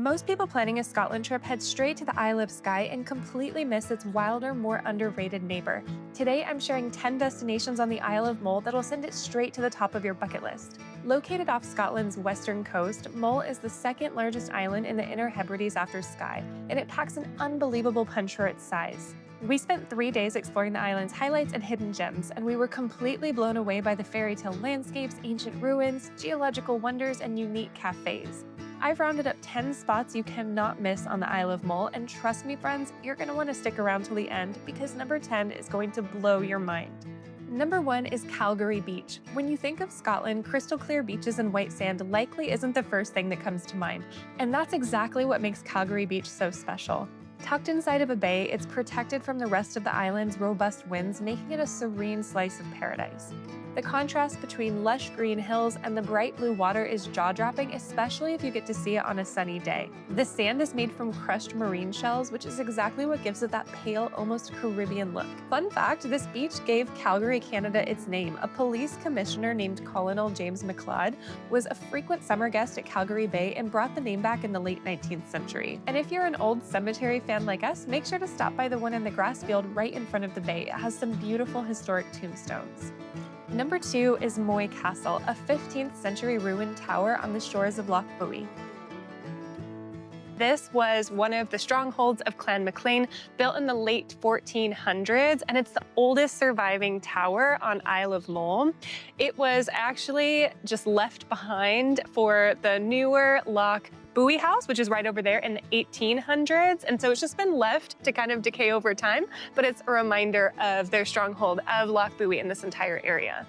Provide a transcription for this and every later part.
Most people planning a Scotland trip head straight to the Isle of Skye and completely miss its wilder, more underrated neighbor. Today, I'm sharing 10 destinations on the Isle of Mull that'll send it straight to the top of your bucket list. Located off Scotland's western coast, Mull is the second largest island in the Inner Hebrides after Skye, and it packs an unbelievable punch for its size. We spent 3 days exploring the island's highlights and hidden gems, and we were completely blown away by the fairy tale landscapes, ancient ruins, geological wonders, and unique cafes. I've rounded up 10 spots you cannot miss on the Isle of Mull, and trust me friends, you're going to want to stick around till the end because number 10 is going to blow your mind. Number 1 is Calgary Beach. When you think of Scotland, crystal clear beaches and white sand likely isn't the first thing that comes to mind, and that's exactly what makes Calgary Beach so special. Tucked inside of a bay, it's protected from the rest of the island's robust winds, making it a serene slice of paradise. The contrast between lush green hills and the bright blue water is jaw-dropping, especially if you get to see it on a sunny day. The sand is made from crushed marine shells, which is exactly what gives it that pale, almost Caribbean look. Fun fact, this beach gave Calgary, Canada its name. A police commissioner named Colonel James McLeod was a frequent summer guest at Calgary Bay and brought the name back in the late 19th century. And if you're an old cemetery fan like us, make sure to stop by the one in the grass field right in front of the bay. It has some beautiful historic tombstones. Number 2 is Moy Castle, a 15th century ruined tower on the shores of Loch Buie. This was one of the strongholds of Clan MacLean, built in the late 1400s, and it's the oldest surviving tower on Isle of Mull. It was actually just left behind for the newer Loch Buie house, which is right over there in the 1800s. And so it's just been left to kind of decay over time, but it's a reminder of their stronghold of Loch Buie in this entire area.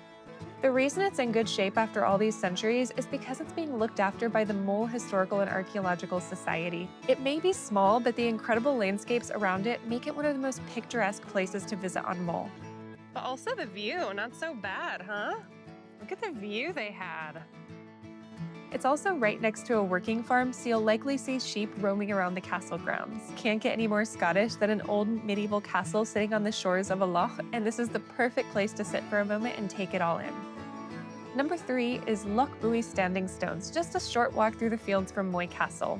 The reason it's in good shape after all these centuries is because it's being looked after by the Mull Historical and Archaeological Society. It may be small, but the incredible landscapes around it make it one of the most picturesque places to visit on Mull. But also the view, not so bad, huh? Look at the view they had. It's also right next to a working farm, so you'll likely see sheep roaming around the castle grounds. Can't get any more Scottish than an old medieval castle sitting on the shores of a loch, and this is the perfect place to sit for a moment and take it all in. Number 3 is Loch Buie Standing Stones, just a short walk through the fields from Moy Castle.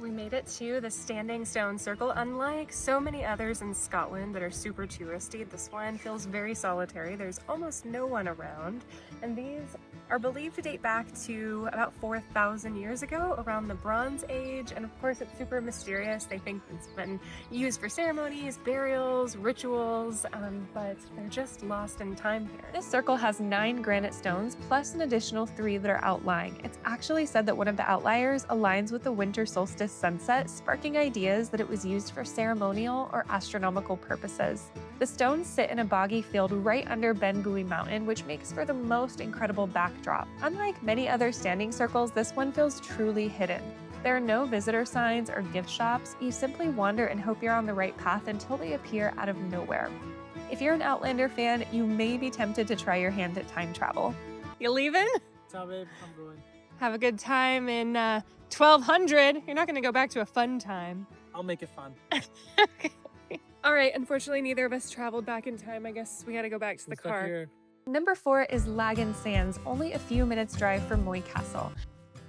We made it to the Standing Stone Circle. Unlike so many others in Scotland that are super touristy, this one feels very solitary. There's almost no one around, and these are believed to date back to about 4,000 years ago, around the Bronze Age, and of course it's super mysterious. They think it's been used for ceremonies, burials, rituals, but they're just lost in time here. This circle has 9 granite stones, plus an additional 3 that are outlying. It's actually said that one of the outliers aligns with the winter solstice sunset, sparking ideas that it was used for ceremonial or astronomical purposes. The stones sit in a boggy field right under Ben Buie Mountain, which makes for the most incredible backdrop. Unlike many other standing circles, this one feels truly hidden. There are no visitor signs or gift shops. You simply wander and hope you're on the right path until they appear out of nowhere. If you're an Outlander fan, you may be tempted to try your hand at time travel. You leaving? Ciao, babe. I'm going. Have a good time in 1200. You're not going to go back to a fun time. I'll make it fun. Okay. All right, unfortunately, neither of us traveled back in time. I guess we got to go back to the car. Here. Number 4 is Lagan Sands, only a few minutes drive from Moy Castle.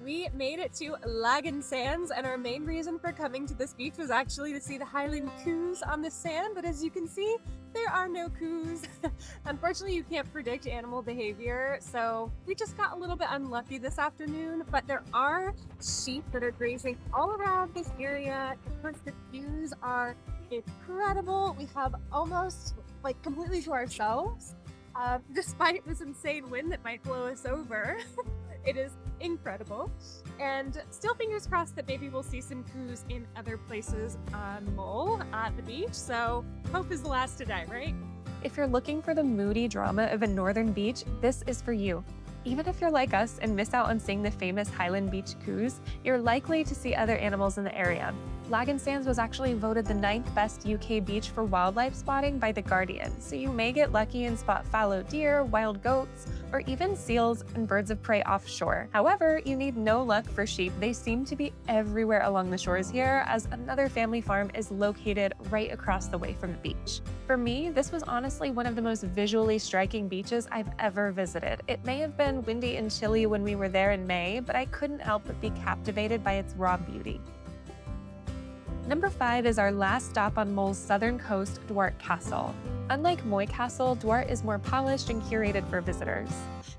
We made it to Lagan Sands, and our main reason for coming to this beach was actually to see the Highland coos on the sand, but as you can see, there are no coos. Unfortunately, you can't predict animal behavior, so we just got a little bit unlucky this afternoon, but there are sheep that are grazing all around this area. Of course, the views are incredible. We have almost completely to ourselves, despite this insane wind that might blow us over. It is incredible, and still fingers crossed that maybe we'll see some coos in other places on Mull at the beach, so hope is the last to die, right? If you're looking for the moody drama of a northern beach, this is for you. Even if you're like us and miss out on seeing the famous Highland Beach coos, you're likely to see other animals in the area. Lagan Sands was actually voted the 9th best UK beach for wildlife spotting by The Guardian, so you may get lucky and spot fallow deer, wild goats, or even seals and birds of prey offshore. However, you need no luck for sheep. They seem to be everywhere along the shores here, as another family farm is located right across the way from the beach. For me, this was honestly one of the most visually striking beaches I've ever visited. It may have been windy and chilly when we were there in May, but I couldn't help but be captivated by its raw beauty. Number 5 is our last stop on Mull's southern coast, Duart Castle. Unlike Moy Castle, Duart is more polished and curated for visitors.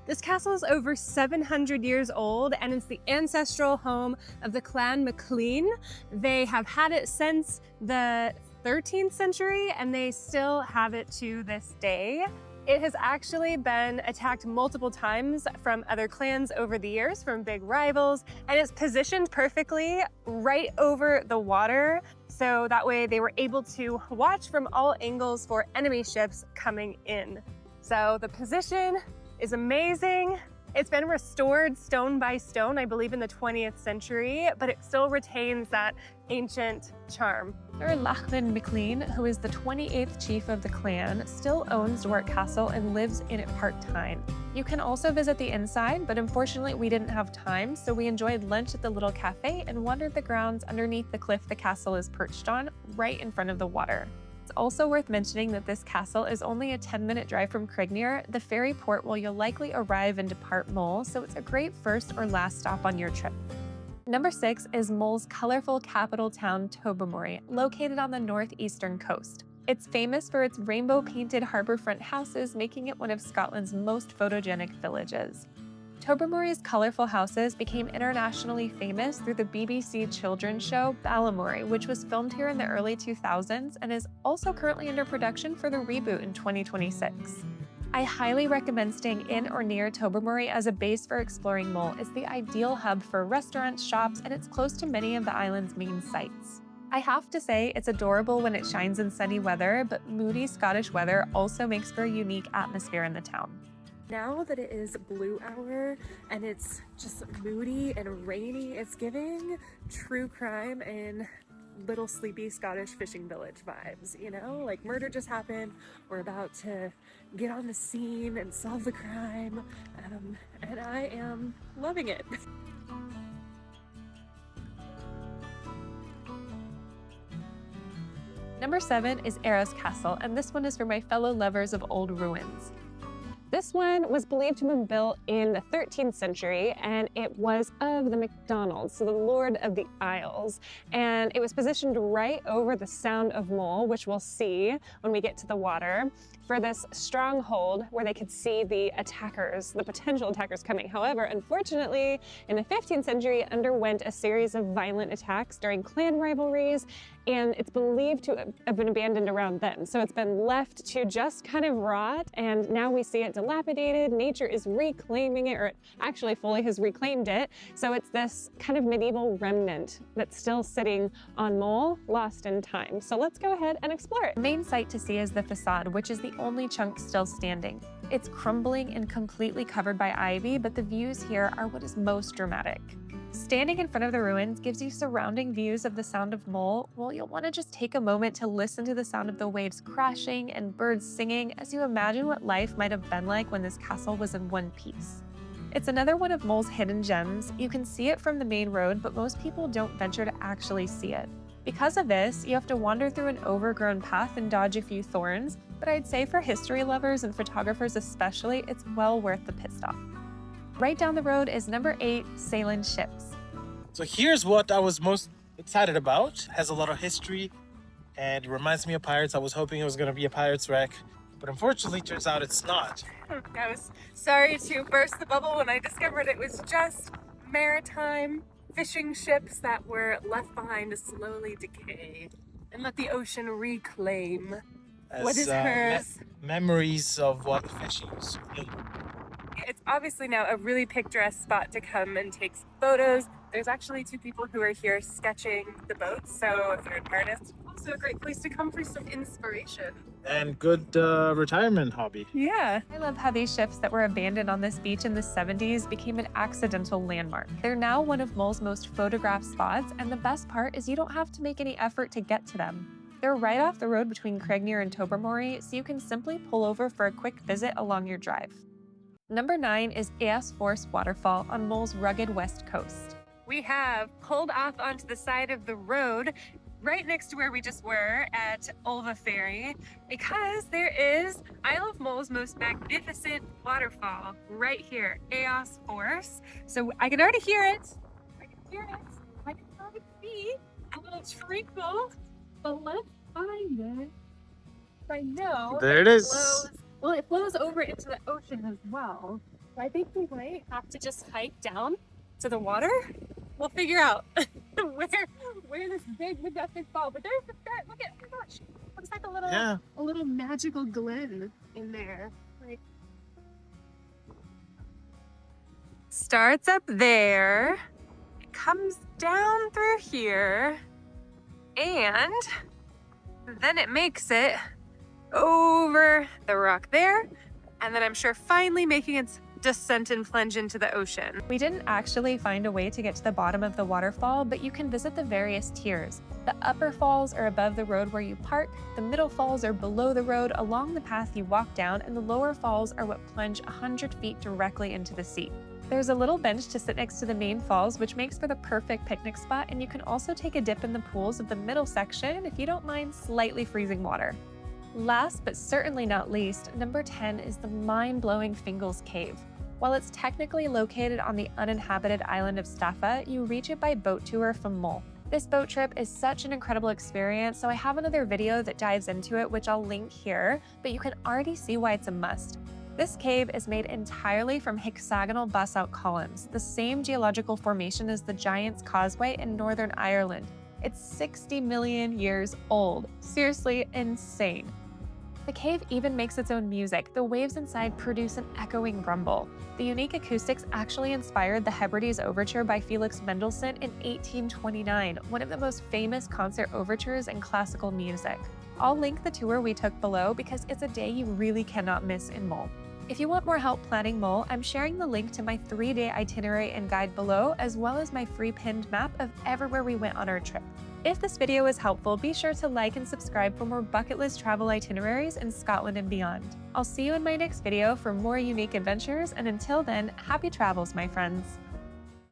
This castle is over 700 years old, and it's the ancestral home of the Clan MacLean. They have had it since the 13th century, and they still have it to this day. It has actually been attacked multiple times from other clans over the years, from big rivals, and it's positioned perfectly right over the water, so that way they were able to watch from all angles for enemy ships coming in. So the position is amazing. It's been restored stone by stone, I believe in the 20th century, but it still retains that ancient charm. Sir Lachlan MacLean, who is the 28th chief of the clan, still owns Duart Castle and lives in it part-time. You can also visit the inside, but unfortunately we didn't have time, so we enjoyed lunch at the little cafe and wandered the grounds underneath the cliff the castle is perched on, right in front of the water. It's also worth mentioning that this castle is only a 10-minute drive from Crignier, the ferry port where you'll likely arrive and depart Mull, so it's a great first or last stop on your trip. Number 6 is Mull's colorful capital town, Tobermory, located on the northeastern coast. It's famous for its rainbow-painted harbourfront houses, making it one of Scotland's most photogenic villages. Tobermory's colourful houses became internationally famous through the BBC children's show Balamory, which was filmed here in the early 2000s and is also currently under production for the reboot in 2026. I highly recommend staying in or near Tobermory as a base for exploring Mull. It's the ideal hub for restaurants, shops, and it's close to many of the island's main sites. I have to say, it's adorable when it shines in sunny weather, but moody Scottish weather also makes for a unique atmosphere in the town. Now that it is blue hour and it's just moody and rainy, it's giving true crime and little sleepy Scottish fishing village vibes, you know? Like murder just happened, we're about to get on the scene and solve the crime, and I am loving it. Number 7 is Eas Castle, and this one is for my fellow lovers of old ruins. This one was believed to have been built in the 13th century, and it was of the MacDonalds, so the Lord of the Isles. And it was positioned right over the Sound of Mull, which we'll see when we get to the water, for this stronghold where they could see the attackers, the potential attackers coming. However, unfortunately, in the 15th century, it underwent a series of violent attacks during clan rivalries, and it's believed to have been abandoned around then. So it's been left to just kind of rot, and now we see it dilapidated. Nature is reclaiming it, or it actually fully has reclaimed it. So it's this kind of medieval remnant that's still sitting on Mull, lost in time. So let's go ahead and explore it. The main sight to see is the facade, which is the only chunk still standing. It's crumbling and completely covered by ivy, but the views here are what is most dramatic. Standing in front of the ruins gives you surrounding views of the Sound of Mull. Well, you'll want to just take a moment to listen to the sound of the waves crashing and birds singing as you imagine what life might have been like when this castle was in one piece. It's another one of Mull's hidden gems. You can see it from the main road, but most people don't venture to actually see it. Because of this, you have to wander through an overgrown path and dodge a few thorns, but I'd say for history lovers and photographers especially, it's well worth the pit stop. Right down the road is number 8, Salen ships. So here's what I was most excited about. It has a lot of history and it reminds me of pirates. I was hoping it was going to be a pirate's wreck, but unfortunately it turns out it's not. I was sorry to burst the bubble when I discovered it was just maritime fishing ships that were left behind to slowly decay and let the ocean reclaim what is hers. Memories of what fishing used to be. It's obviously now a really picturesque spot to come and take some photos. There's actually 2 people who are here sketching the boats, so if you're an artist, also a great place to come for some inspiration. And good retirement hobby. Yeah. I love how these ships that were abandoned on this beach in the 70s became an accidental landmark. They're now one of Mull's most photographed spots, and the best part is you don't have to make any effort to get to them. They're right off the road between Crignier and Tobermory, so you can simply pull over for a quick visit along your drive. Number 9 is Eas Fors Waterfall on Mull's rugged west coast. We have pulled off onto the side of the road right next to where we just were at Ulva Ferry, because there is Isle of Mull's most magnificent waterfall right here, Eas Fors. So I can already hear it. I can hear it. I can already see a little treacle, but let's find it. I know. There it is. It flows over into the ocean as well. So I think we might have to just hike down to the water. We'll figure out where this big majestic fall. But there's the start. Look at, oh my gosh, looks like a little magical glen in there. Like, starts up there, it comes down through here, and then it makes it over the rock there, and then I'm sure finally making its descent and plunge into the ocean. We didn't actually find a way to get to the bottom of the waterfall, but you can visit the various tiers. The upper falls are above the road where you park, the middle falls are below the road along the path you walk down, and the lower falls are what plunge 100 feet directly into the sea. There's a little bench to sit next to the main falls, which makes for the perfect picnic spot, and you can also take a dip in the pools of the middle section if you don't mind slightly freezing water. Last but certainly not least, number 10 is the mind-blowing Fingal's Cave. While it's technically located on the uninhabited island of Staffa, you reach it by boat tour from Mull. This boat trip is such an incredible experience, so I have another video that dives into it, which I'll link here, but you can already see why it's a must. This cave is made entirely from hexagonal basalt columns, the same geological formation as the Giant's Causeway in Northern Ireland. It's 60 million years old. Seriously insane. The cave even makes its own music. The waves inside produce an echoing rumble. The unique acoustics actually inspired the Hebrides Overture by Felix Mendelssohn in 1829, one of the most famous concert overtures in classical music. I'll link the tour we took below because it's a day you really cannot miss in Mull. If you want more help planning Mull, I'm sharing the link to my 3-day itinerary and guide below, as well as my free pinned map of everywhere we went on our trip. If this video was helpful, be sure to like and subscribe for more bucket list travel itineraries in Scotland and beyond. I'll see you in my next video for more unique adventures, and until then, happy travels, my friends.